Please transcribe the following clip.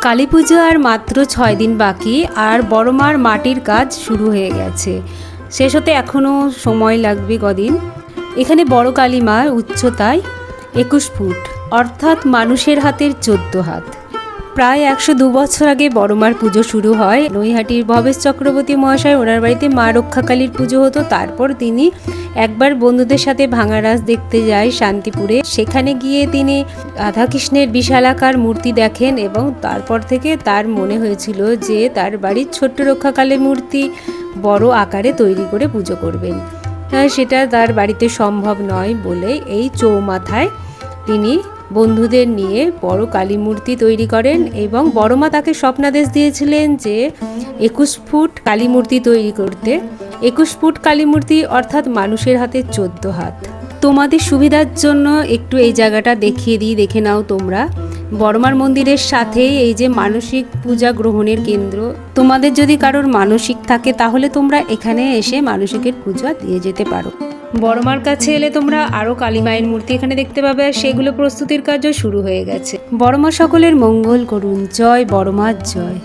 কালী পুজো আর মাত্র 6 দিন বাকি, আর বড় মার মাটির কাজ শুরু হয়ে গেছে। শেষ হতে এখনও সময় লাগবে কদিন। এখানে বড় কালী মার উচ্চতায় 21 ফুট, অর্থাৎ মানুষের হাতের 14 হাত। প্রায় 102 বছর আগে বড়মার পুজো শুরু হয়। নৈহাটির ভবেশ চক্রবর্তী মহাশয়, ওনার বাড়িতে মা রক্ষাকালীর পুজো হতো। তারপর তিনি একবার বন্ধুদের সাথে ভাঙারাস দেখতে যায় শান্তিপুরে। সেখানে গিয়ে তিনি রাধাকৃষ্ণের বিশালাকার মূর্তি দেখেন এবং তারপর থেকে তার মনে হয়েছিল যে তার বাড়ির ছোট্ট রক্ষাকালীর মূর্তি বড় আকারে তৈরি করে পুজো করবেন। সেটা তার বাড়িতে সম্ভব নয় বলে এই চৌমাথায় তিনি বন্ধুদের নিয়ে বড় কালী মূর্তি তৈরি করেন এবং বড়মা তাকে স্বপ্নাদেশ দিয়েছিলেন যে 21 ফুট কালী মূর্তি তৈরি করতে। 21 ফুট কালী মূর্তি অর্থাৎ মানুষের হাতে 14 হাত। তোমাদের সুবিধার জন্য একটু এই জায়গাটা দেখিয়ে দিই, দেখে নাও তোমরা। বড়মার মন্দিরের সাথেই এই যে মানসিক পূজা গ্রহণের কেন্দ্র। তোমাদের যদি কারোর মানসিক থাকে তাহলে তোমরা এখানে এসে মানসিকের পূজা দিয়ে যেতে পারো। বড়মার কাছে এলে তোমরা আরও কালী মায়ের মূর্তি এখানে দেখতে পাবে, আর সেগুলো প্রস্তুতির কাজও শুরু হয়ে গেছে। বড়মা সকলের মঙ্গল করুন। জয় বড়মার জয়।